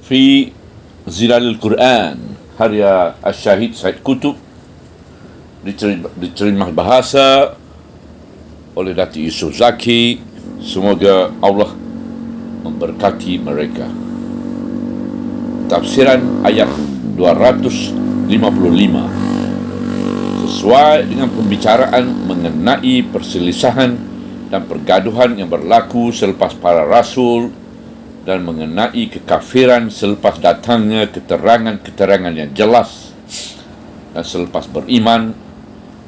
fi Zilalil Quran karya Syahid Said Kutub, diterjemah bahasa oleh Datuk Yusof Zaki. Semoga Allah memberkati mereka. Tafsiran ayat 255 sesuai dengan pembicaraan mengenai perselisihan dan pergaduhan yang berlaku selepas para rasul dan mengenai kekafiran selepas datangnya keterangan-keterangan yang jelas dan selepas beriman,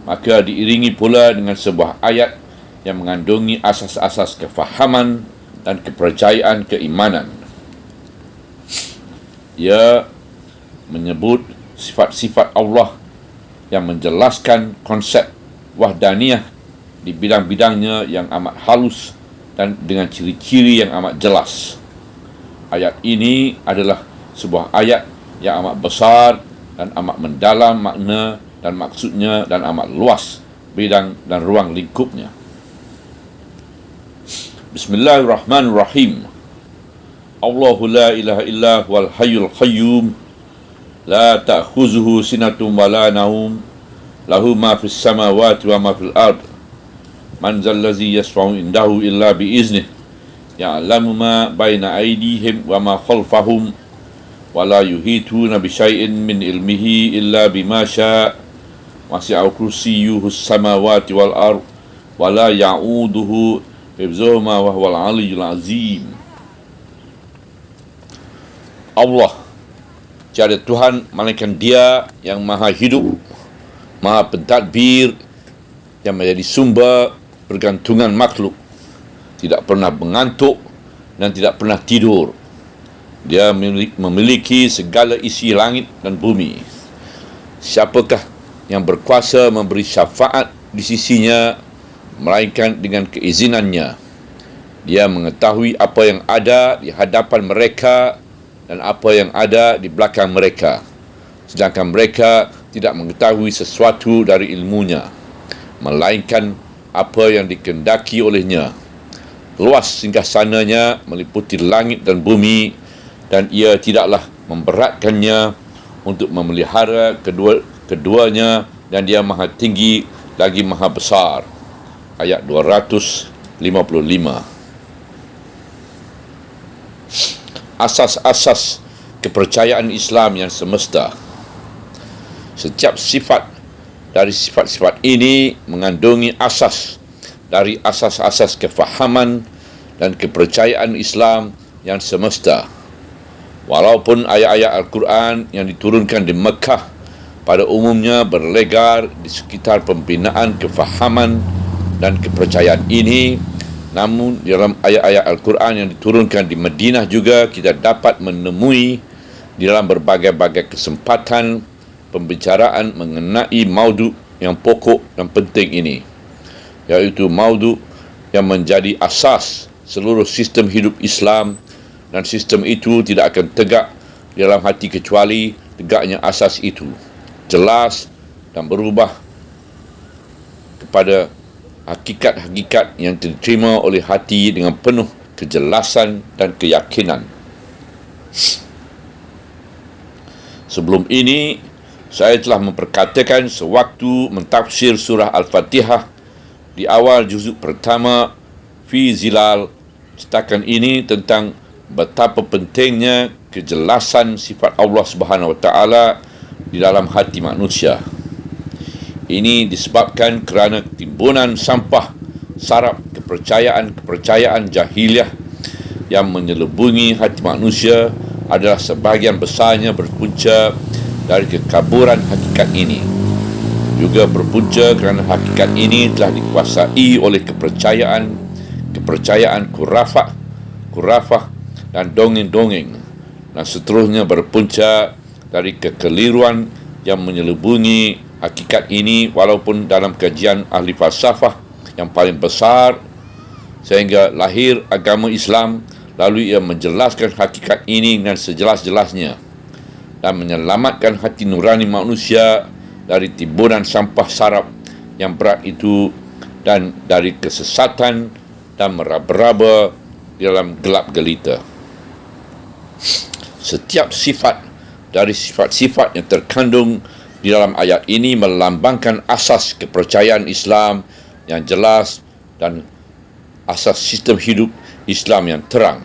maka diiringi pula dengan sebuah ayat yang mengandungi asas-asas kefahaman dan kepercayaan keimanan. Ia menyebut sifat-sifat Allah yang menjelaskan konsep wahdaniyah di bidang-bidangnya yang amat halus dan dengan ciri-ciri yang amat jelas. Ayat ini adalah sebuah ayat yang amat besar dan amat mendalam makna dan maksudnya dan amat luas bidang dan ruang lingkupnya. Bismillahirrahmanirrahim. Allahu la ilaha illa huwal hayyul qayyum la ta'khuzuhu sinatun wa la naum lahu ma fis samawati wa ma fil ard man zal ladzi yashfa'u indahu illa bi iznihi ya'lamu ma baina aydihim wa ma khalfahum wa la yuhituna bi syai'in min ilmihi illa bima syaa' wasi'a kursiyyuhu as-samawati wal ard wa la ya'uduhu hifdzuhuma wa huwal 'aliyyul 'azim. Allah, tiada Tuhan melainkan Dia yang maha hidup, maha pentadbir, yang menjadi sumber pergantungan makhluk, tidak pernah mengantuk dan tidak pernah tidur. Dia memiliki segala isi langit dan bumi. Siapakah yang berkuasa memberi syafaat di sisinya melainkan dengan keizinannya? Dia mengetahui apa yang ada di hadapan mereka dan apa yang ada di belakang mereka, sedangkan mereka tidak mengetahui sesuatu dari ilmunya melainkan apa yang dikehendaki olehnya. Luas singgasananya meliputi langit dan bumi, dan ia tidaklah memberatkannya untuk memelihara keduanya, dan dia maha tinggi lagi maha besar. Ayat 255. Asas-asas kepercayaan Islam yang semesta. Setiap sifat dari sifat-sifat ini mengandungi asas dari asas-asas kefahaman dan kepercayaan Islam yang semesta. Walaupun ayat-ayat Al-Quran yang diturunkan di Mekah pada umumnya berlegar di sekitar pembinaan kefahaman dan kepercayaan ini, namun dalam ayat-ayat Al-Quran yang diturunkan di Madinah juga kita dapat menemui di dalam berbagai-bagai kesempatan pembicaraan mengenai maudhu yang pokok dan penting ini, iaitu maudhu yang menjadi asas seluruh sistem hidup Islam, dan sistem itu tidak akan tegak di dalam hati kecuali tegaknya asas itu jelas dan berubah kepada hakikat-hakikat yang diterima oleh hati dengan penuh kejelasan dan keyakinan. Sebelum ini, saya telah memperkatakan sewaktu mentafsir surah Al-Fatihah di awal juzuk pertama Fi Zilal cetakan ini tentang betapa pentingnya kejelasan sifat Allah Subhanahu Wa Taala di dalam hati manusia. Ini disebabkan kerana timbunan sampah sarap kepercayaan jahiliah yang menyelubungi hati manusia adalah sebahagian besarnya berpunca dari kekaburan hakikat ini. Juga berpunca kerana hakikat ini telah dikuasai oleh kepercayaan kurafah dan dongeng-dongeng, dan seterusnya berpunca dari kekeliruan yang menyelubungi hakikat ini, walaupun dalam kajian ahli falsafah yang paling besar sehingga lahir agama Islam, lalu ia menjelaskan hakikat ini dengan sejelas-jelasnya dan menyelamatkan hati nurani manusia dari timbunan sampah sarap yang berat itu dan dari kesesatan dan meraba-raba di dalam gelap gelita. Setiap sifat dari sifat-sifat yang terkandung di dalam ayat ini melambangkan asas kepercayaan Islam yang jelas dan asas sistem hidup Islam yang terang.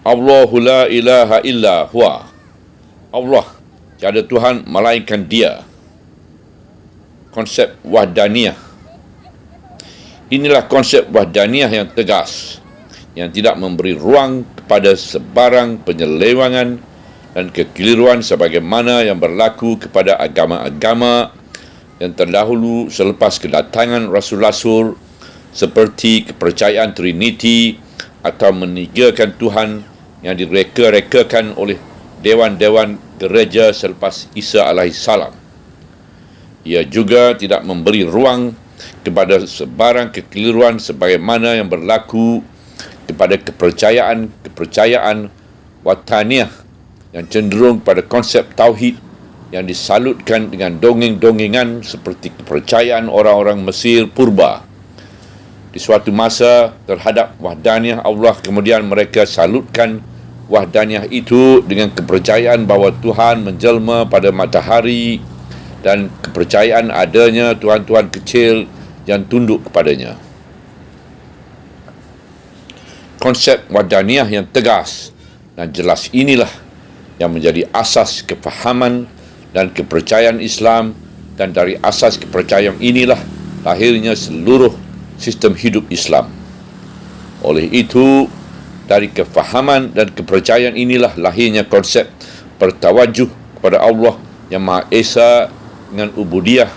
Allahu la ilaha illa huwa. Allah, tiada Tuhan melainkan Dia. Konsep wahdaniyah. Inilah konsep wahdaniyah yang tegas, yang tidak memberi ruang kepada sebarang penyelewangan dan kekeliruan sebagaimana yang berlaku kepada agama-agama yang terdahulu selepas kedatangan Rasul-Rasul, seperti kepercayaan Trinity atau meninggalkan Tuhan yang direka-rekakan oleh dewan-dewan gereja selepas Isa alaihissalam. Ia juga tidak memberi ruang kepada sebarang kekeliruan sebagaimana yang berlaku kepada kepercayaan wataniyah yang cenderung pada konsep tauhid yang disalutkan dengan dongeng-dongengan seperti kepercayaan orang-orang Mesir purba. Di suatu masa terhadap wahdaniyah Allah, kemudian mereka salutkan wahdaniyah itu dengan kepercayaan bahawa Tuhan menjelma pada matahari dan kepercayaan adanya tuhan-tuhan kecil yang tunduk kepadanya. Konsep wahdaniyah yang tegas dan jelas inilah yang menjadi asas kefahaman dan kepercayaan Islam, dan dari asas kepercayaan inilah lahirnya seluruh sistem hidup Islam. Oleh itu, dari kefahaman dan kepercayaan inilah lahirnya konsep bertawajuh kepada Allah yang Maha Esa dengan ubudiyah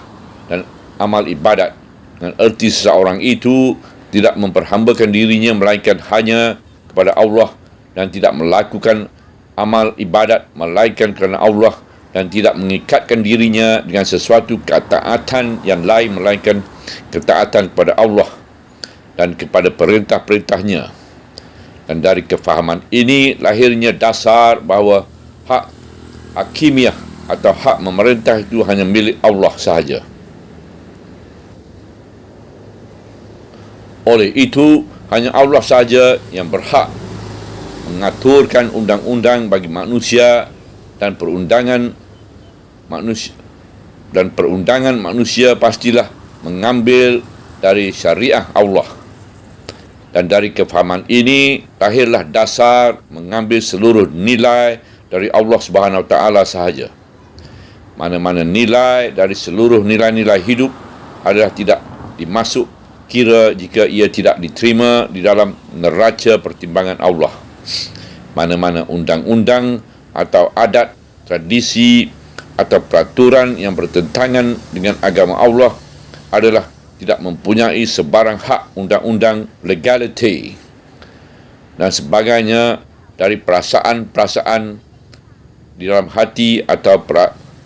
dan amal ibadat, dengan erti seseorang itu tidak memperhambakan dirinya melainkan hanya kepada Allah, dan tidak melakukan amal ibadat melainkan kerana Allah, dan tidak mengikatkan dirinya dengan sesuatu ketaatan yang lain melainkan ketaatan kepada Allah dan kepada perintah-perintahnya. Dan dari kefahaman ini lahirnya dasar bahawa hak hakimiyah atau hak memerintah itu hanya milik Allah sahaja. Oleh itu, hanya Allah sahaja yang berhak mengaturkan undang-undang bagi manusia, dan perundangan manusia pastilah mengambil dari syariah Allah. Dan dari kefahaman ini lahirlah dasar mengambil seluruh nilai dari Allah Subhanahu Wa Taala sahaja. Mana-mana nilai dari seluruh nilai-nilai hidup adalah tidak dimasuk kira jika ia tidak diterima di dalam neraca pertimbangan Allah. Mana-mana undang-undang atau adat, tradisi atau peraturan yang bertentangan dengan agama Allah adalah tidak mempunyai sebarang hak undang-undang legality dan sebagainya dari perasaan-perasaan di dalam hati atau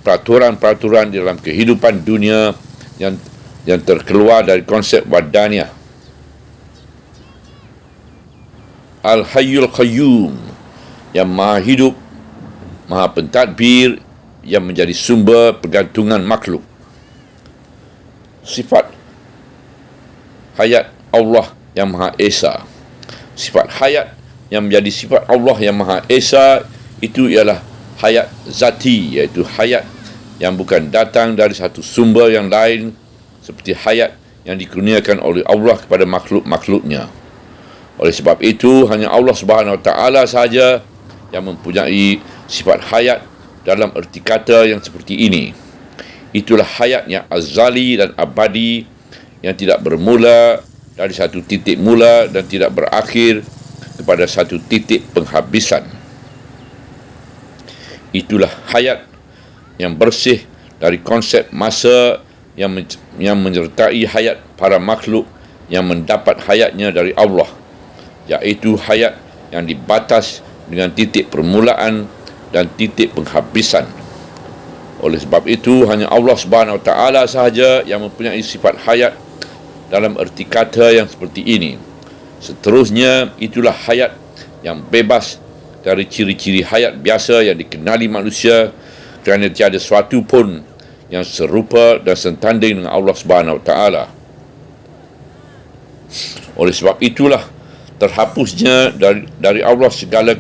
peraturan-peraturan di dalam kehidupan dunia yang terkeluar dari konsep wahdaniyah. Al-Hayyul Qayyum, yang maha hidup, maha pentadbir, yang menjadi sumber pergantungan makhluk. Sifat hayat Allah yang Maha Esa. Sifat hayat yang menjadi sifat Allah yang Maha Esa itu ialah hayat zati, iaitu hayat yang bukan datang dari satu sumber yang lain, seperti hayat yang dikurniakan oleh Allah kepada makhluk-makhluknya. Oleh sebab itu, hanya Allah Subhanahu Wa Taala sahaja yang mempunyai sifat hayat dalam erti kata yang seperti ini. Itulah hayat yang azali dan abadi, yang tidak bermula dari satu titik mula dan tidak berakhir kepada satu titik penghabisan. Itulah hayat yang bersih dari konsep masa yang menyertai hayat para makhluk yang mendapat hayatnya dari Allah, iaitu hayat yang dibatas dengan titik permulaan dan titik penghabisan. Oleh sebab itu, hanya Allah Subhanahu Wa Taala sahaja yang mempunyai sifat hayat dalam erti kata yang seperti ini. Seterusnya, itulah hayat yang bebas dari ciri-ciri hayat biasa yang dikenali manusia, kerana tiada sesuatu pun yang serupa dan sentanding dengan Allah Subhanahu Wa Taala. Oleh sebab itulah terhapusnya dari Allah segala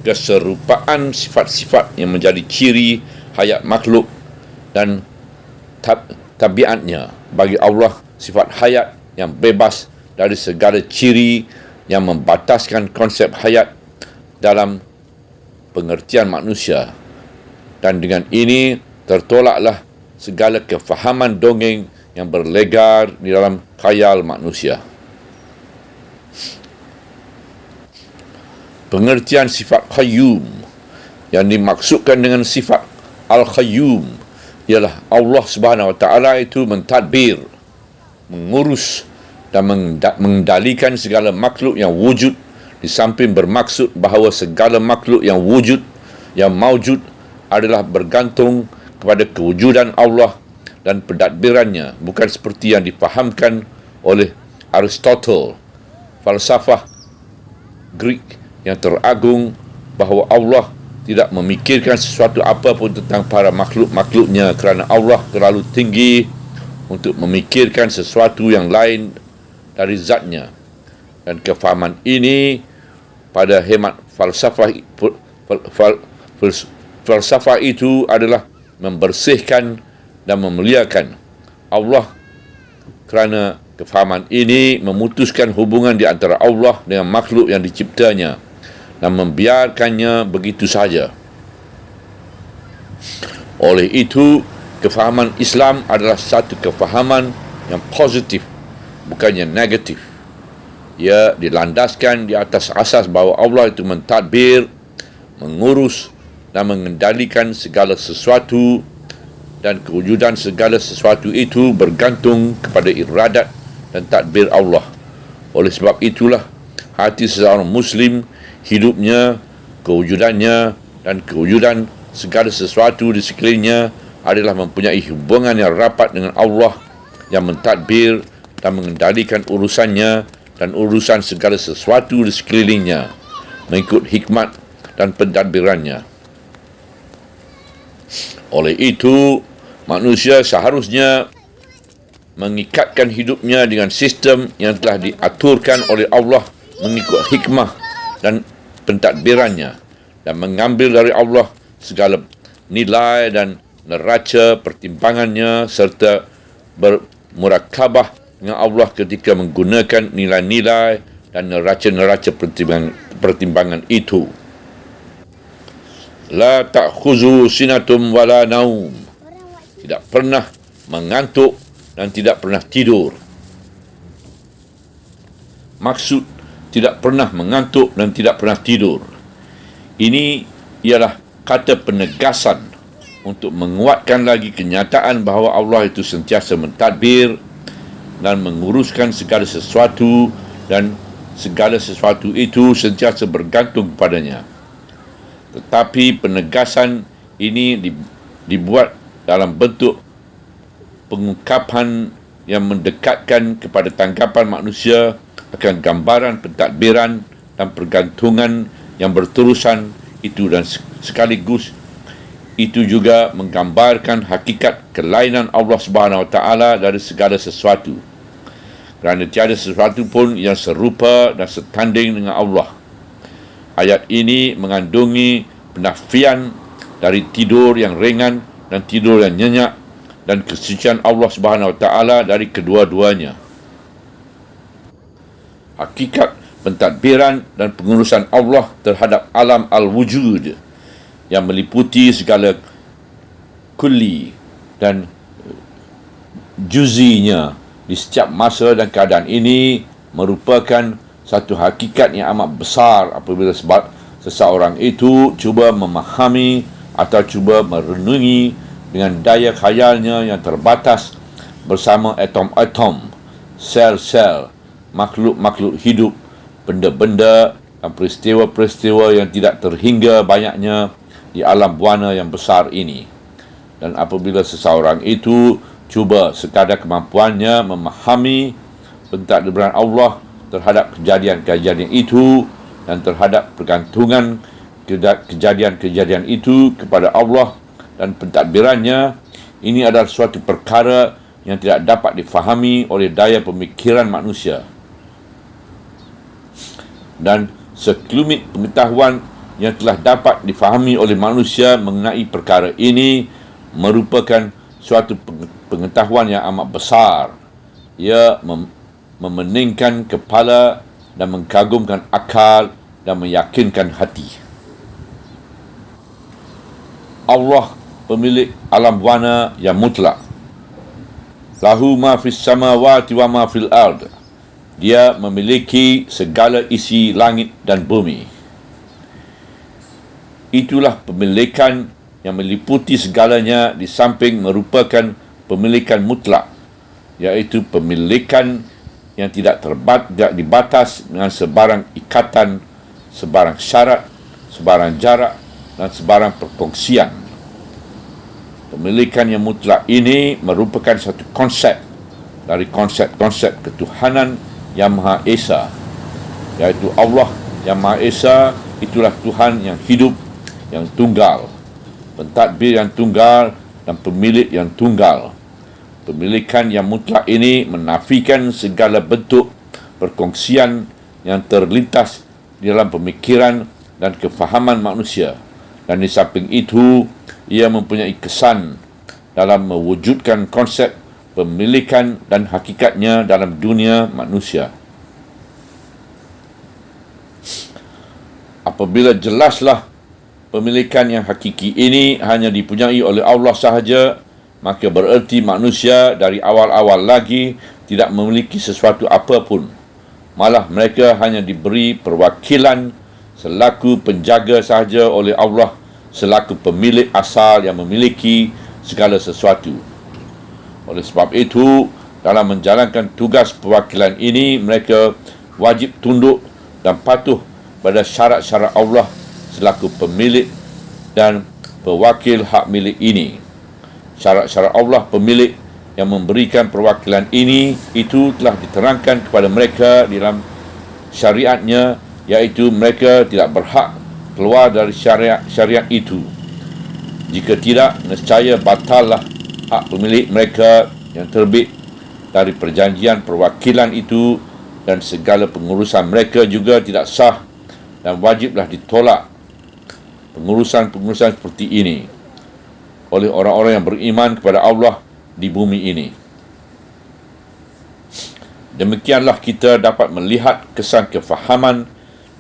keserupaan sifat-sifat yang menjadi ciri hayat makhluk dan tabiatnya. Bagi Allah, sifat hayat yang bebas dari segala ciri yang membataskan konsep hayat dalam pengertian manusia. Dan dengan ini tertolaklah segala kefahaman dongeng yang berlegar di dalam khayal manusia. Pengertian sifat qayyum yang dimaksudkan dengan sifat al-qayyum ialah Allah Subhanahu Wa Taala itu mentadbir, mengurus dan mengendalikan segala makhluk yang wujud, di samping bermaksud bahawa segala makhluk yang wujud, yang maujud adalah bergantung kepada kewujudan Allah dan pentadbirannya, bukan seperti yang difahamkan oleh Aristotle, falsafah Greek yang teragung, bahawa Allah tidak memikirkan sesuatu apa pun tentang para makhluk-makhluknya kerana Allah terlalu tinggi untuk memikirkan sesuatu yang lain dari zatnya. Dan kefahaman ini pada hemat falsafah itu adalah membersihkan dan memuliakan Allah, kerana kefahaman ini memutuskan hubungan di antara Allah dengan makhluk yang diciptanya dan membiarkannya begitu saja. Oleh itu, kefahaman Islam adalah satu kefahaman yang positif, bukannya negatif. Ia dilandaskan di atas asas bahawa Allah itu mentadbir, mengurus dan mengendalikan segala sesuatu, dan kewujudan segala sesuatu itu bergantung kepada iradat dan tadbir Allah. Oleh sebab itulah, hati seseorang Muslim, hidupnya, kewujudannya dan kewujudan segala sesuatu di sekelilingnya adalah mempunyai hubungan yang rapat dengan Allah yang mentadbir dan mengendalikan urusannya dan urusan segala sesuatu di sekelilingnya mengikut hikmat dan pentadbirannya. Oleh itu, manusia seharusnya mengikatkan hidupnya dengan sistem yang telah diaturkan oleh Allah mengikut hikmah dan pentadbirannya, dan mengambil dari Allah segala nilai dan neraca pertimbangannya, serta bermurakabah dengan Allah ketika menggunakan nilai-nilai dan neraca-neraca pertimbangan itu. La ta'khuzu sinatum wala naum. Tidak pernah mengantuk dan tidak pernah tidur. Maksud tidak pernah mengantuk dan tidak pernah tidur, ini ialah kata penegasan untuk menguatkan lagi kenyataan bahawa Allah itu sentiasa mentadbir dan menguruskan segala sesuatu, dan segala sesuatu itu sentiasa bergantung kepadanya. Tetapi penegasan ini dibuat dalam bentuk pengungkapan yang mendekatkan kepada tanggapan manusia akan gambaran pentadbiran dan pergantungan yang berterusan itu, dan sekaligus itu juga menggambarkan hakikat kelainan Allah Subhanahu Wa Taala dari segala sesuatu, kerana tiada sesuatu pun yang serupa dan setanding dengan Allah. Ayat ini mengandungi penafian dari tidur yang ringan dan tidur yang nyenyak, dan kesucian Allah Subhanahu Wa Taala dari kedua-duanya. Hakikat pentadbiran dan pengurusan Allah terhadap alam al-wujud yang meliputi segala kulli dan juzinya di setiap masa dan keadaan ini merupakan satu hakikat yang amat besar apabila seseorang itu cuba memahami atau cuba merenungi dengan daya khayalnya yang terbatas bersama atom-atom, sel-sel, makhluk-makhluk hidup, benda-benda dan peristiwa-peristiwa yang tidak terhingga banyaknya di alam buana yang besar ini. Dan apabila seseorang itu cuba sekadar kemampuannya memahami pentadbiran Allah terhadap kejadian-kejadian itu dan terhadap pergantungan kejadian-kejadian itu kepada Allah dan pentadbirannya, ini adalah suatu perkara yang tidak dapat difahami oleh daya pemikiran manusia. Dan sekelumit pengetahuan yang telah dapat difahami oleh manusia mengenai perkara ini merupakan suatu pengetahuan yang amat besar. Ia memeningkan kepala dan mengagumkan akal dan meyakinkan hati. Allah pemilik alam warna yang mutlak. Lahu ma fis samawati wa ma fil ard. Dia memiliki segala isi langit dan bumi. Itulah pemilikan yang meliputi segalanya di samping merupakan pemilikan mutlak, iaitu pemilikan yang tidak dibatas dengan sebarang ikatan, sebarang syarat, sebarang jarak dan sebarang perkongsian. Pemilikan yang mutlak ini merupakan satu konsep dari konsep-konsep ketuhanan yang Maha Esa, iaitu Allah yang Maha Esa. Itulah Tuhan yang hidup, yang tunggal, pentadbir yang tunggal dan pemilik yang tunggal. Pemilikan yang mutlak ini menafikan segala bentuk perkongsian yang terlintas di dalam pemikiran dan kefahaman manusia, dan di samping itu ia mempunyai kesan dalam mewujudkan konsep pemilikan dan hakikatnya dalam dunia manusia. Apabila jelaslah pemilikan yang hakiki ini hanya dipunyai oleh Allah sahaja, maka bererti manusia dari awal-awal lagi tidak memiliki sesuatu apapun. Malah mereka hanya diberi perwakilan selaku penjaga sahaja oleh Allah, selaku pemilik asal yang memiliki segala sesuatu. Oleh sebab itu, dalam menjalankan tugas perwakilan ini, mereka wajib tunduk dan patuh pada syarat-syarat Allah selaku pemilik dan pewakil hak milik ini. Syarat-syarat Allah pemilik yang memberikan perwakilan ini itu telah diterangkan kepada mereka di dalam syariatnya, iaitu mereka tidak berhak keluar dari syariat itu. Jika tidak, nescaya batallah hak pemilik mereka yang terbit dari perjanjian perwakilan itu, dan segala pengurusan mereka juga tidak sah dan wajiblah ditolak pengurusan-pengurusan seperti ini oleh orang-orang yang beriman kepada Allah di bumi ini. Demikianlah kita dapat melihat kesan kefahaman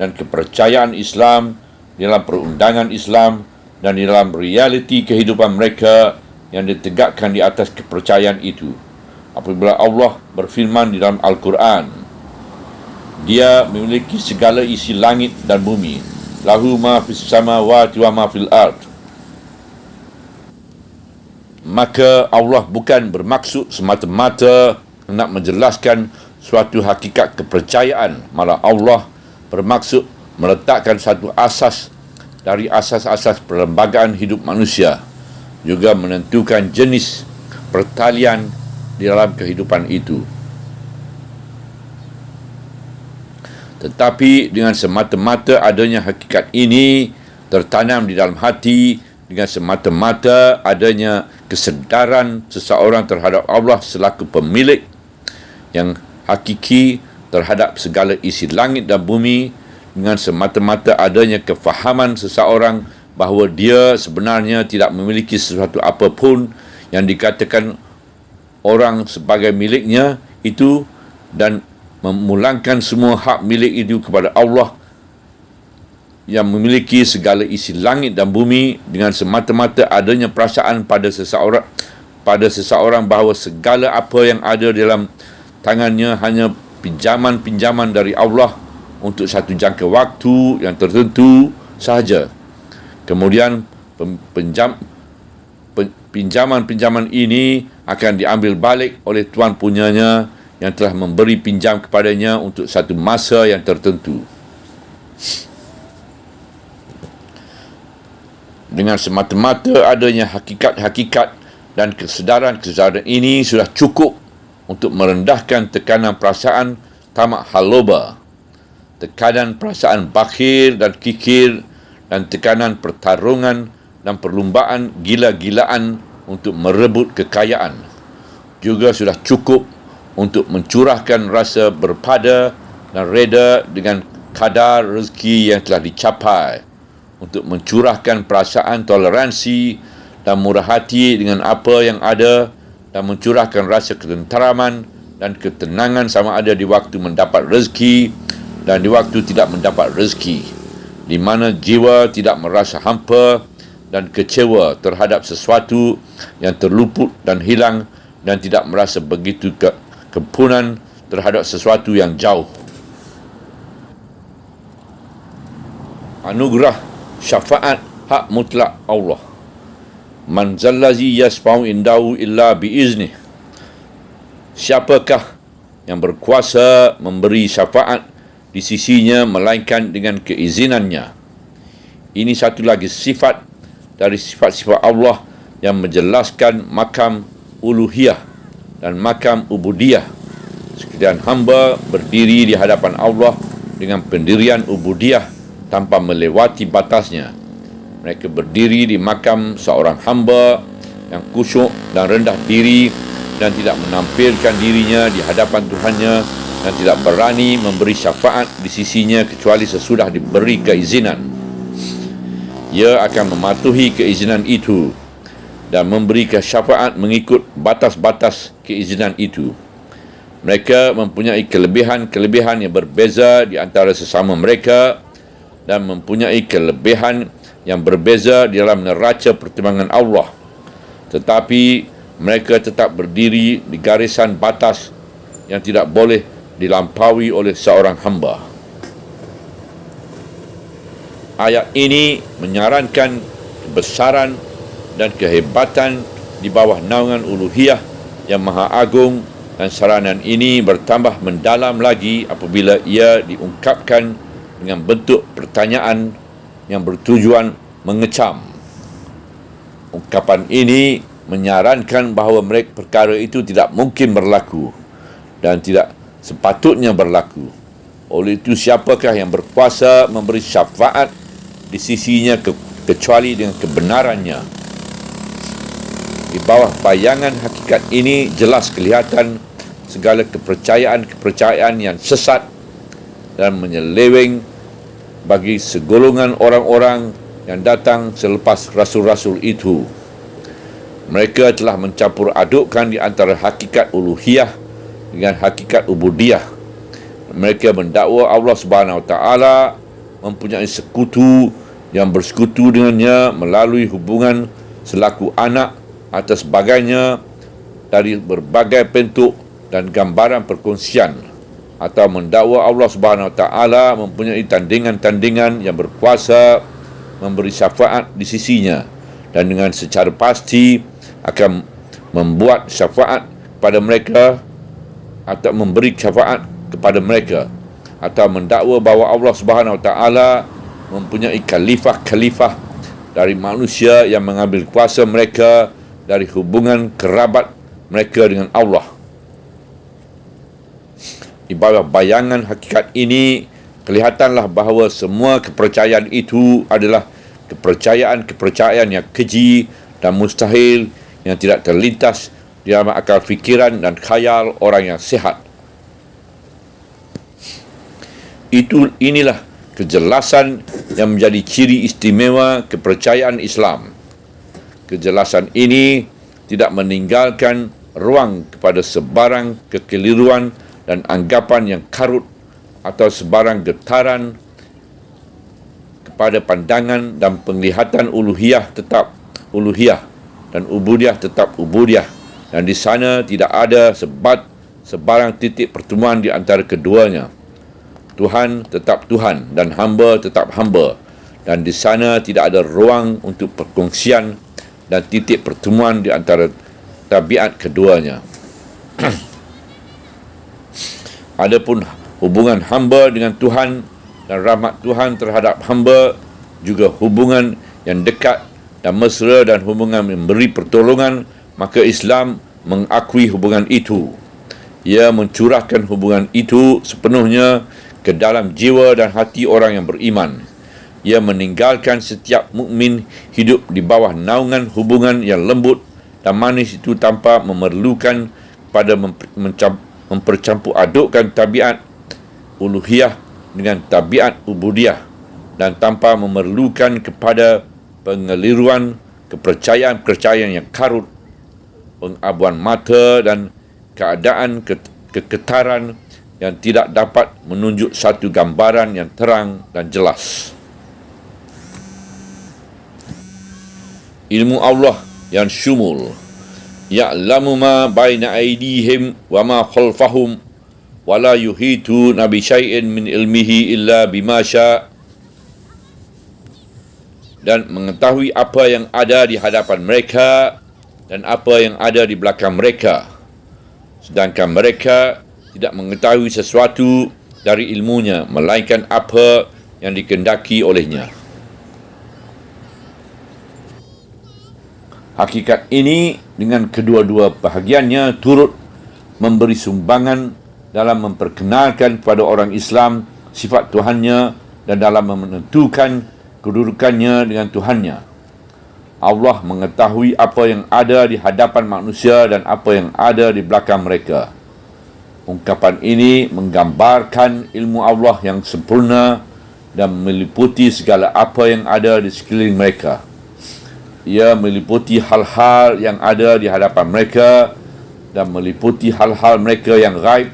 dan kepercayaan Islam di dalam perundangan Islam dan di dalam realiti kehidupan mereka yang ditegakkan di atas kepercayaan itu. Apabila Allah berfirman di dalam Al-Quran, Dia memiliki segala isi langit dan bumi. Lahu ma fis samawati wa ma fil ard. Maka Allah bukan bermaksud semata-mata nak menjelaskan suatu hakikat kepercayaan, malah Allah bermaksud meletakkan satu asas dari asas-asas perlembagaan hidup manusia, juga menentukan jenis pertalian di dalam kehidupan itu. Tetapi dengan semata-mata adanya hakikat ini tertanam di dalam hati, dengan semata-mata adanya kesedaran seseorang terhadap Allah selaku pemilik yang hakiki terhadap segala isi langit dan bumi, dengan semata-mata adanya kefahaman seseorang bahawa dia sebenarnya tidak memiliki sesuatu apapun yang dikatakan orang sebagai miliknya itu, dan memulangkan semua hak milik itu kepada Allah yang memiliki segala isi langit dan bumi, dengan semata-mata adanya perasaan pada seseorang bahawa segala apa yang ada dalam tangannya hanya pinjaman-pinjaman dari Allah untuk satu jangka waktu yang tertentu sahaja. Kemudian pinjaman-pinjaman ini akan diambil balik oleh tuan punyanya yang telah memberi pinjam kepadanya untuk satu masa yang tertentu. Dengan semata-mata adanya hakikat-hakikat dan kesedaran-kesedaran ini sudah cukup untuk merendahkan tekanan perasaan tamak haloba, tekanan perasaan bakhil dan kikir, dan tekanan pertarungan dan perlumbaan gila-gilaan untuk merebut kekayaan. Juga sudah cukup untuk mencurahkan rasa berpada dan reda dengan kadar rezeki yang telah dicapai, untuk mencurahkan perasaan toleransi dan murah hati dengan apa yang ada dan mencurahkan rasa ketenteraman dan ketenangan sama ada di waktu mendapat rezeki dan di waktu tidak mendapat rezeki, di mana jiwa tidak merasa hampa dan kecewa terhadap sesuatu yang terluput dan hilang dan tidak merasa begitu kepunan terhadap sesuatu yang jauh. Anugerah syafaat hak mutlak Allah. Man zallazi yasfa'u indahu illa biiznih. Siapakah yang berkuasa memberi syafaat di sisinya melainkan dengan keizinannya. Ini satu lagi sifat dari sifat-sifat Allah yang menjelaskan makam uluhiyah dan makam ubudiyah. Sekalian hamba berdiri di hadapan Allah dengan pendirian ubudiyah tanpa melewati batasnya. Mereka berdiri di makam seorang hamba yang khusyuk dan rendah diri dan tidak menampilkan dirinya di hadapan Tuhannya dan tidak berani memberi syafaat di sisinya kecuali sesudah diberi keizinan. Ia akan mematuhi keizinan itu dan memberi syafaat mengikut batas-batas keizinan itu. Mereka mempunyai kelebihan-kelebihan yang berbeza di antara sesama mereka dan mempunyai kelebihan yang berbeza di dalam neraca pertimbangan Allah. Tetapi mereka tetap berdiri di garisan batas yang tidak boleh dilampaui oleh seorang hamba. Ayat ini menyarankan kebesaran dan kehebatan di bawah naungan uluhiyah yang maha agung, dan saranan ini bertambah mendalam lagi apabila ia diungkapkan dengan bentuk pertanyaan yang bertujuan mengecam. Ungkapan ini menyarankan bahawa mereka perkara itu tidak mungkin berlaku dan tidak sepatutnya berlaku. Oleh itu, siapakah yang berkuasa memberi syafaat di sisinya kecuali dengan kebenarannya? Di bawah bayangan hakikat ini jelas kelihatan segala kepercayaan yang sesat dan menyeleweng bagi segolongan orang-orang yang datang selepas rasul-rasul itu. Mereka telah mencampur adukkan di antara hakikat uluhiyah dengan hakikat ubudiyah. Mereka mendakwa Allah Subhanahu Wa Taala mempunyai sekutu yang bersekutu dengannya melalui hubungan selaku anak atau sebagainya dari berbagai bentuk dan gambaran perkongsian, atau mendakwa Allah Subhanahu Wa Taala mempunyai tandingan-tandingan yang berkuasa memberi syafaat di sisinya dan dengan secara pasti akan membuat syafaat kepada mereka atau memberi syafaat kepada mereka, atau mendakwa bahawa Allah Subhanahu Wa Taala mempunyai khalifah-khalifah dari manusia yang mengambil kuasa mereka dari hubungan kerabat mereka dengan Allah. Di bawah bayangan hakikat ini, kelihatanlah bahawa semua kepercayaan itu adalah kepercayaan-kepercayaan yang keji dan mustahil yang tidak terlintas di dalam akal fikiran dan khayal orang yang sihat. Inilah kejelasan yang menjadi ciri istimewa kepercayaan Islam. Kejelasan ini tidak meninggalkan ruang kepada sebarang kekeliruan dan anggapan yang karut atau sebarang getaran kepada pandangan dan penglihatan uluhiyah tetap uluhiyah dan ubudiyah tetap ubudiyah, dan di sana tidak ada sebarang titik pertemuan di antara keduanya. Tuhan tetap Tuhan dan hamba tetap hamba, dan di sana tidak ada ruang untuk perkongsian dan titik pertemuan di antara tabiat keduanya. Adapun hubungan hamba dengan Tuhan dan rahmat Tuhan terhadap hamba juga hubungan yang dekat dan mesra dan hubungan memberi pertolongan, maka Islam mengakui hubungan itu. Ia mencurahkan hubungan itu sepenuhnya ke dalam jiwa dan hati orang yang beriman. Ia meninggalkan setiap mukmin hidup di bawah naungan hubungan yang lembut dan manis itu tanpa memerlukan pada mempercampur adukkan tabiat uluhiyah dengan tabiat ubudiyah, dan tanpa memerlukan kepada pengeliruan kepercayaan-kepercayaan yang karut, pengabuan mata dan keadaan keketaran yang tidak dapat menunjuk satu gambaran yang terang dan jelas. Ilmu Allah yang syumul, ya'lamu ma baina aydihim wa ma khalfahum wa la yuhituna bi syai'in min ilmihi illa bima syaa, dan mengetahui apa yang ada di hadapan mereka dan apa yang ada di belakang mereka, sedangkan mereka tidak mengetahui sesuatu dari ilmunya melainkan apa yang dikehendaki olehnya. Hakikat ini dengan kedua-dua bahagiannya turut memberi sumbangan dalam memperkenalkan kepada orang Islam sifat Tuhannya dan dalam menentukan kedudukannya dengan Tuhannya. Allah mengetahui apa yang ada di hadapan manusia dan apa yang ada di belakang mereka. Ungkapan ini menggambarkan ilmu Allah yang sempurna dan meliputi segala apa yang ada di sekeliling mereka. Ia meliputi hal-hal yang ada di hadapan mereka dan meliputi hal-hal mereka yang gaib,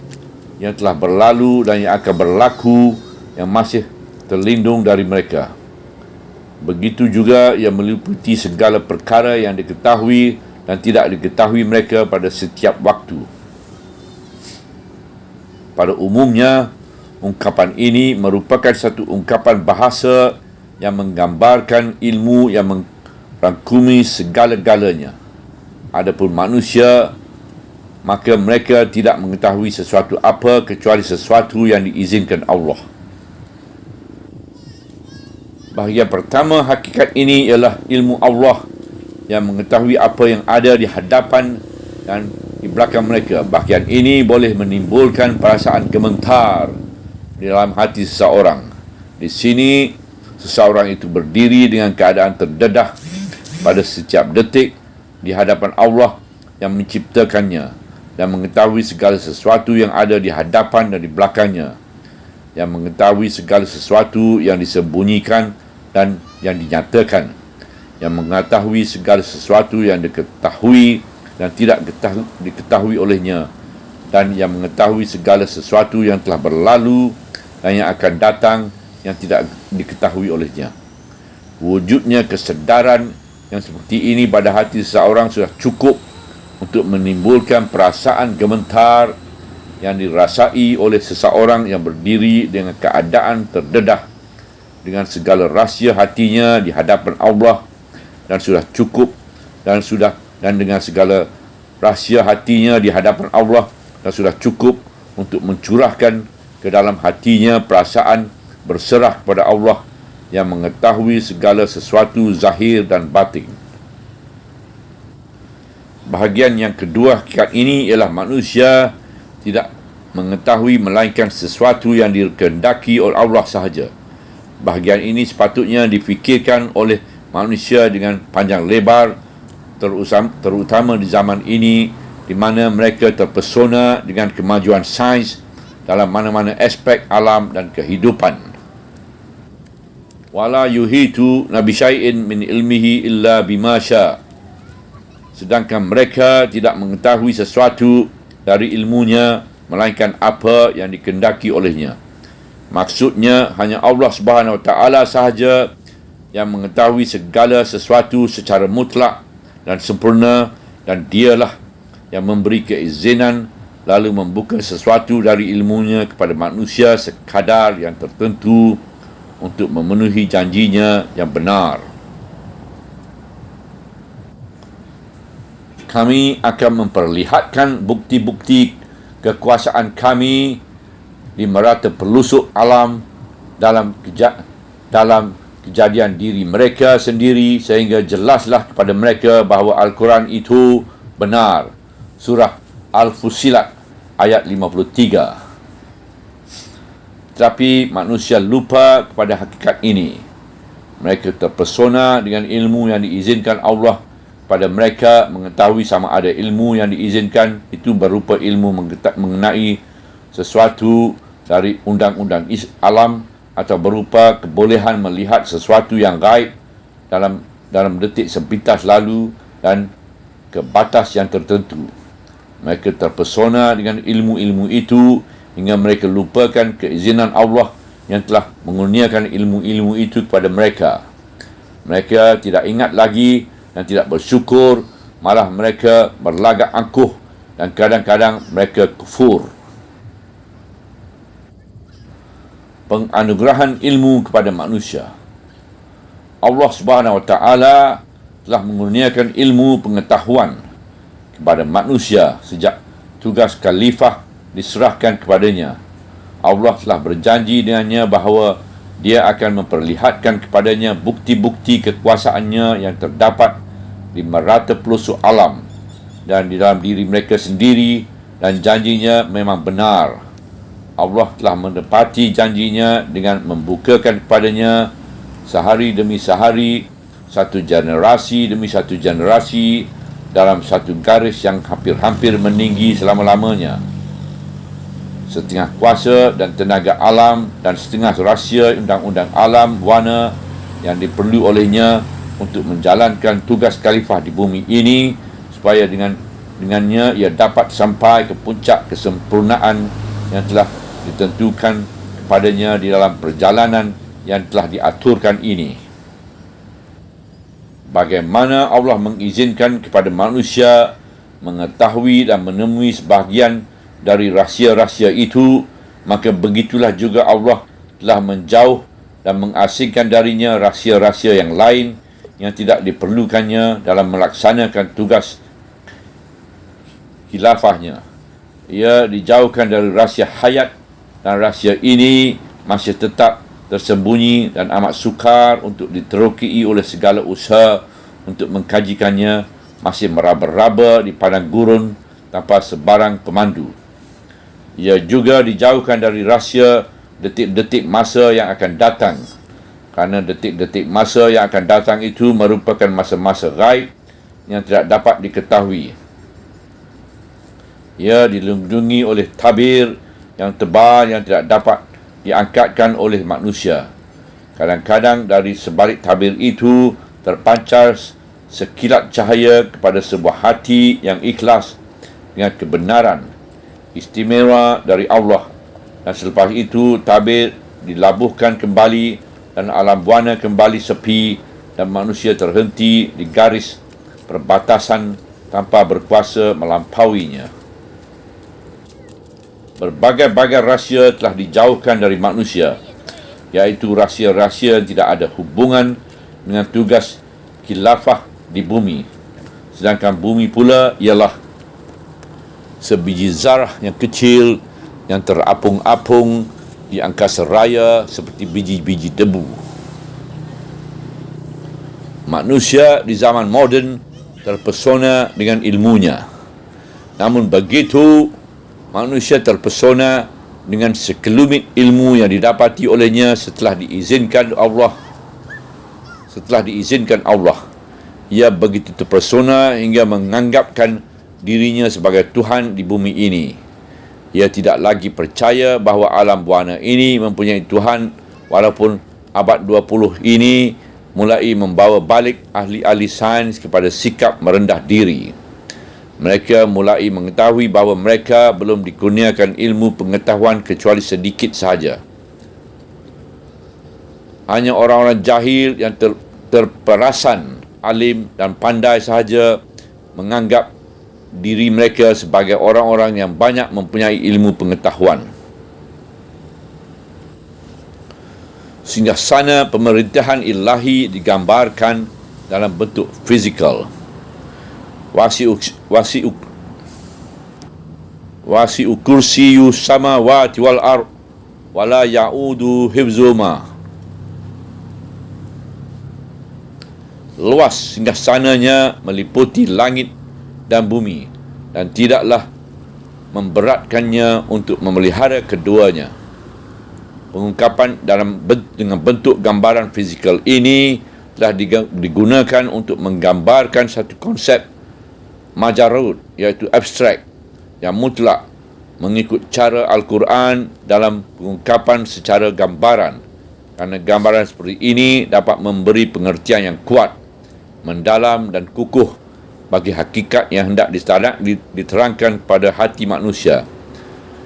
yang telah berlalu dan yang akan berlaku, yang masih terlindung dari mereka. Begitu juga ia meliputi segala perkara yang diketahui dan tidak diketahui mereka pada setiap waktu. Pada umumnya, ungkapan ini merupakan satu ungkapan bahasa yang menggambarkan ilmu yang merangkumi segala-galanya. Adapun manusia, maka mereka tidak mengetahui sesuatu apa kecuali sesuatu yang diizinkan Allah. Bahagian pertama hakikat ini ialah ilmu Allah yang mengetahui apa yang ada di hadapan dan di belakang mereka. Bahagian ini boleh menimbulkan perasaan gemetar di dalam hati seseorang. Di sini, seseorang itu berdiri dengan keadaan terdedah pada setiap detik di hadapan Allah yang menciptakannya dan mengetahui segala sesuatu yang ada di hadapan dan di belakangnya, yang mengetahui segala sesuatu yang disembunyikan dan yang dinyatakan, yang mengetahui segala sesuatu yang diketahui dan tidak diketahui olehnya, dan yang mengetahui segala sesuatu yang telah berlalu dan yang akan datang yang tidak diketahui olehnya. Wujudnya kesedaran yang seperti ini pada hati seseorang sudah cukup untuk menimbulkan perasaan gemetar yang dirasai oleh seseorang yang berdiri dengan keadaan terdedah dengan segala rahsia hatinya di hadapan Allah, dan sudah cukup dan dengan segala rahsia hatinya di hadapan Allah dan sudah cukup untuk mencurahkan ke dalam hatinya perasaan berserah kepada Allah yang mengetahui segala sesuatu zahir dan batin. Bahagian yang kedua hakikat ini ialah manusia tidak mengetahui melainkan sesuatu yang dikehendaki oleh Allah sahaja. Bahagian ini sepatutnya difikirkan oleh manusia dengan panjang lebar, terutama di zaman ini di mana mereka terpesona dengan kemajuan sains dalam mana-mana aspek alam dan kehidupan. Wala yuhitu nabi syai'in min ilmihi illa bima syaa. Sedangkan mereka tidak mengetahui sesuatu dari ilmunya melainkan apa yang dikehendaki olehnya. Maksudnya hanya Allah Subhanahu Wa Taala sahaja yang mengetahui segala sesuatu secara mutlak dan sempurna, dan dialah yang memberi keizinan lalu membuka sesuatu dari ilmunya kepada manusia sekadar yang tertentu untuk memenuhi janjinya yang benar. Kami akan memperlihatkan bukti-bukti kekuasaan kami di merata pelusuk alam dalam kejadian diri mereka sendiri, sehingga jelaslah kepada mereka bahawa Al-Quran itu benar. Surah Al-Fussilat ayat 53. Tetapi manusia lupa kepada hakikat ini. Mereka terpesona dengan ilmu yang diizinkan Allah pada mereka mengetahui sama ada ilmu yang diizinkan itu berupa ilmu mengenai sesuatu dari undang-undang alam atau berupa kebolehan melihat sesuatu yang gaib dalam detik sepintas lalu dan ke batas yang tertentu. Mereka terpesona dengan ilmu-ilmu itu hingga mereka lupakan keizinan Allah yang telah mengurniakan ilmu-ilmu itu kepada mereka. Mereka tidak ingat lagi dan tidak bersyukur, malah mereka berlagak angkuh dan kadang-kadang mereka kufur. Penganugerahan ilmu kepada manusia. Allah Subhanahu Wa Taala telah mengurniakan ilmu pengetahuan kepada manusia sejak tugas khalifah diserahkan kepadanya. Allah telah berjanji dengannya bahawa Dia akan memperlihatkan kepadanya bukti-bukti kekuasaannya yang terdapat di merata pelosok alam dan di dalam diri mereka sendiri, dan janjinya memang benar. Allah telah menepati janjinya dengan membukakan kepadanya sehari demi sehari, satu generasi demi satu generasi, dalam satu garis yang hampir-hampir meninggi selama-lamanya. Setengah kuasa dan tenaga alam dan setengah rahsia undang-undang alam warna yang diperlu olehnya untuk menjalankan tugas khalifah di bumi ini, supaya dengannya ia dapat sampai ke puncak kesempurnaan yang telah ditentukan kepadanya di dalam perjalanan yang telah diaturkan ini. Bagaimana Allah mengizinkan kepada manusia mengetahui dan menemui sebahagian dari rahsia-rahsia itu, maka begitulah juga Allah telah menjauh dan mengasingkan darinya rahsia-rahsia yang lain yang tidak diperlukannya dalam melaksanakan tugas khilafahnya. Ia dijauhkan dari rahsia hayat, dan rahsia ini masih tetap tersembunyi dan amat sukar untuk diteroki oleh segala usaha untuk mengkajikannya, masih meraba-raba di padang gurun tanpa sebarang pemandu. Ia juga dijauhkan dari rahsia detik-detik masa yang akan datang, kerana detik-detik masa yang akan datang itu merupakan masa-masa gaib yang tidak dapat diketahui. Ia dilindungi oleh tabir yang tebal yang tidak dapat diangkatkan oleh manusia. Kadang-kadang dari sebalik tabir itu terpancar sekilat cahaya kepada sebuah hati yang ikhlas dengan kebenaran istimewa dari Allah, dan selepas itu tabir dilabuhkan kembali dan alam warna kembali sepi dan manusia terhenti di garis perbatasan tanpa berkuasa melampauinya. Berbagai-bagai rahsia telah dijauhkan dari manusia, iaitu rahsia-rahsia yang tidak ada hubungan dengan tugas khilafah di bumi. Sedangkan bumi pula ialah sebiji zarah yang kecil yang terapung-apung di angkasa raya seperti biji-biji debu. Manusia di zaman moden terpesona dengan ilmunya. Namun begitu, manusia terpesona dengan sekelumit ilmu yang didapati olehnya setelah diizinkan Allah. Ia begitu terpesona hingga menganggapkan dirinya sebagai Tuhan di bumi ini. Ia tidak lagi percaya bahawa alam warna ini mempunyai Tuhan, walaupun abad 20 ini mulai membawa balik ahli-ahli sains kepada sikap merendah diri. Mereka mulai mengetahui bahawa mereka belum dikurniakan ilmu pengetahuan kecuali sedikit sahaja. Hanya orang-orang jahil yang terperasan, alim dan pandai sahaja menganggap diri mereka sebagai orang-orang yang banyak mempunyai ilmu pengetahuan. Sehingga sana pemerintahan ilahi digambarkan dalam bentuk fizikal. Wasi'u kursiyu samawati wal ard wala ya'udu hifzuma. Luas hingga sananya meliputi langit dan bumi, dan tidaklah memberatkannya untuk memelihara keduanya. Pengungkapan dengan bentuk gambaran fizikal ini telah digunakan untuk menggambarkan satu konsep majarud, iaitu abstrak yang mutlak, mengikut cara Al-Quran dalam pengungkapan secara gambaran, Kerana gambaran seperti ini dapat memberi pengertian yang kuat, mendalam dan kukuh bagi hakikat yang hendak diterangkan pada hati manusia.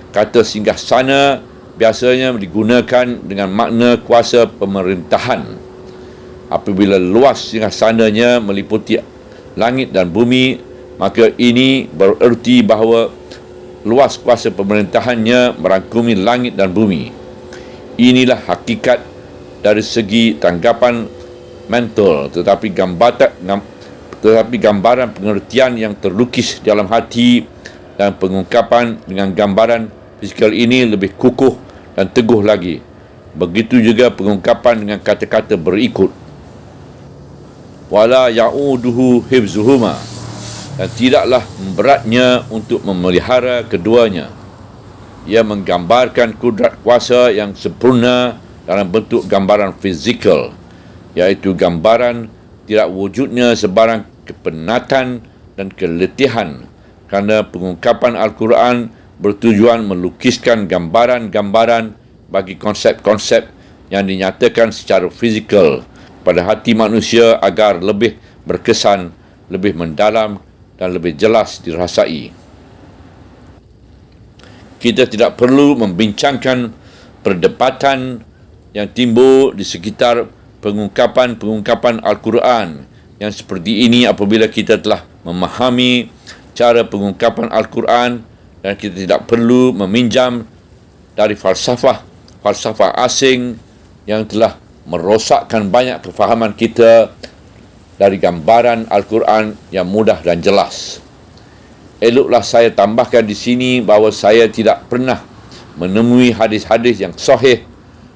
Kata singgah sana biasanya digunakan dengan makna kuasa pemerintahan. Apabila luas singgah sananya meliputi langit dan bumi, maka ini bererti bahawa luas kuasa pemerintahannya merangkumi langit dan bumi. Inilah hakikat dari segi tanggapan mental, tetapi gambaran pengertian yang terlukis dalam hati dan pengungkapan dengan gambaran fizikal ini lebih kukuh dan teguh lagi. Begitu juga pengungkapan dengan kata-kata berikut: wala ya'uduhu hifzuhuma, dan tidaklah beratnya untuk memelihara keduanya. Ia menggambarkan kudrat kuasa yang sempurna dalam bentuk gambaran fizikal, iaitu gambaran tidak wujudnya sebarang kepenatan dan keletihan, kerana pengungkapan Al-Quran bertujuan melukiskan gambaran-gambaran bagi konsep-konsep yang dinyatakan secara fizikal pada hati manusia agar lebih berkesan, lebih mendalam dan lebih jelas dirasai. Kita tidak perlu membincangkan perdebatan yang timbul di sekitar pengungkapan Al-Quran yang seperti ini apabila kita telah memahami cara pengungkapan Al-Quran, dan kita tidak perlu meminjam dari falsafah asing yang telah merosakkan banyak kefahaman kita dari gambaran Al-Quran yang mudah dan jelas. Eloklah saya tambahkan di sini bahawa saya tidak pernah menemui hadis-hadis yang sahih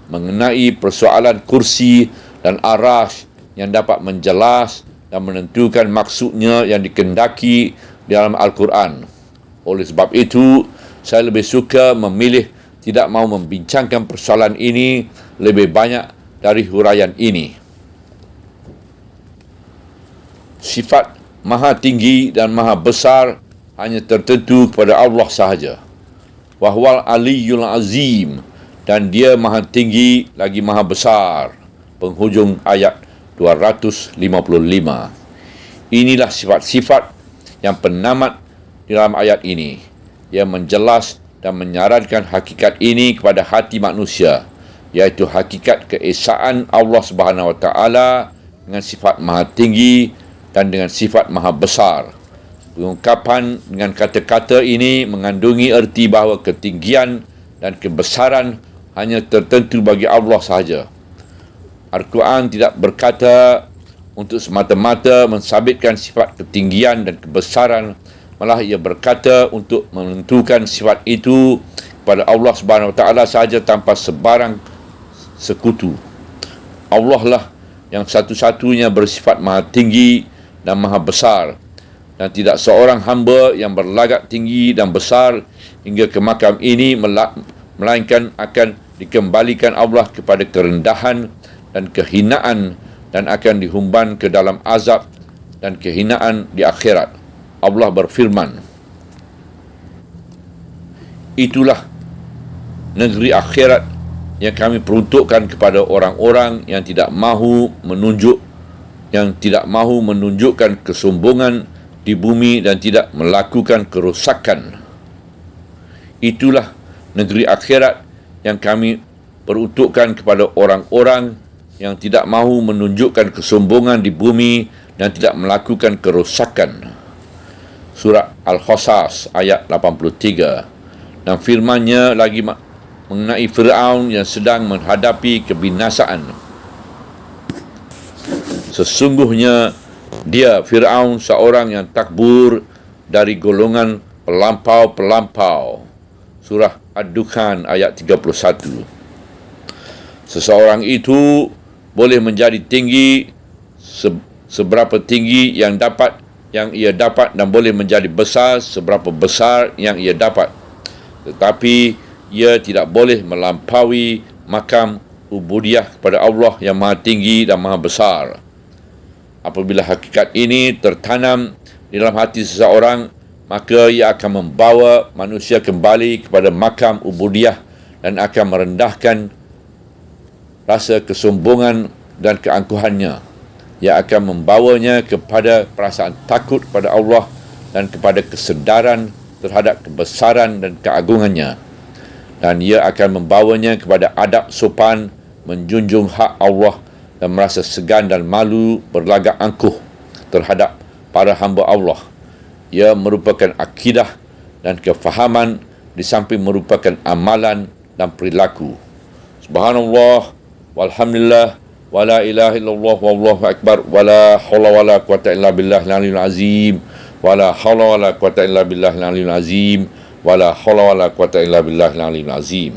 mengenai persoalan kursi dan arash yang dapat menjelas dan menentukan maksudnya yang dikehendaki dalam Al-Quran. Oleh sebab itu, saya lebih suka memilih tidak mahu membincangkan persoalan ini lebih banyak dari huraian ini. Sifat maha tinggi dan maha besar hanya tertentu kepada Allah sahaja. Wahwal aliyul azim, dan dia maha tinggi lagi maha besar. Penghujung ayat 255. Inilah sifat-sifat yang penamat di dalam ayat ini. Ia menjelas dan menyarankan hakikat ini kepada hati manusia, iaitu hakikat keesaan Allah Subhanahu Wa Taala dengan sifat maha tinggi dan dengan sifat maha besar. Pengungkapan dengan kata-kata ini mengandungi erti bahawa ketinggian dan kebesaran hanya tertentu bagi Allah sahaja. Al-Quran tidak berkata untuk semata-mata mensabitkan sifat ketinggian dan kebesaran, malah ia berkata untuk menentukan sifat itu kepada Allah Subhanahu Wa Taala sahaja tanpa sebarang sekutu. Allah lah yang satu-satunya bersifat maha tinggi dan maha besar, dan tidak seorang hamba yang berlagak tinggi dan besar hingga ke makam ini melainkan akan dikembalikan Allah kepada kerendahan dan kehinaan dan akan dihumban ke dalam azab dan kehinaan di akhirat. Allah berfirman, itulah negeri akhirat yang kami peruntukkan kepada orang-orang yang tidak mahu menunjukkan kesombongan di bumi dan tidak melakukan kerosakan. Itulah negeri akhirat yang kami peruntukkan kepada orang-orang yang tidak mahu menunjukkan kesombongan di bumi dan tidak melakukan kerosakan. Surah Al-Qasas ayat 83. Dan firman-Nya lagi mengenai Fir'aun yang sedang menghadapi kebinasaan. Sesungguhnya dia, Fir'aun, seorang yang takbur dari golongan pelampau-pelampau. Surah Ad-Dukhan ayat 31. Seseorang itu boleh menjadi tinggi seberapa tinggi yang ia dapat, dan boleh menjadi besar seberapa besar yang ia dapat. Tetapi ia tidak boleh melampaui makam ubudiyah kepada Allah yang maha tinggi dan maha besar. Apabila hakikat ini tertanam di dalam hati seseorang, maka ia akan membawa manusia kembali kepada makam ubudiyah dan akan merendahkan rasa kesombongan dan keangkuhannya, yang akan membawanya kepada perasaan takut kepada Allah dan kepada kesedaran terhadap kebesaran dan keagungannya. Dan ia akan membawanya kepada adab sopan, menjunjung hak Allah dan merasa segan dan malu berlagak angkuh terhadap para hamba Allah. Ia merupakan akidah dan kefahaman di samping merupakan amalan dan perilaku. Subhanallah, walhamdulillah, wala ilaha illallah, wallahu akbar, wala hawla wala quwata illa billah al-aliyyil azim, wala hawla wala quwata illa billah al-aliyyil azim, wala hawla wala quwata illa billah al-aliyyil azim.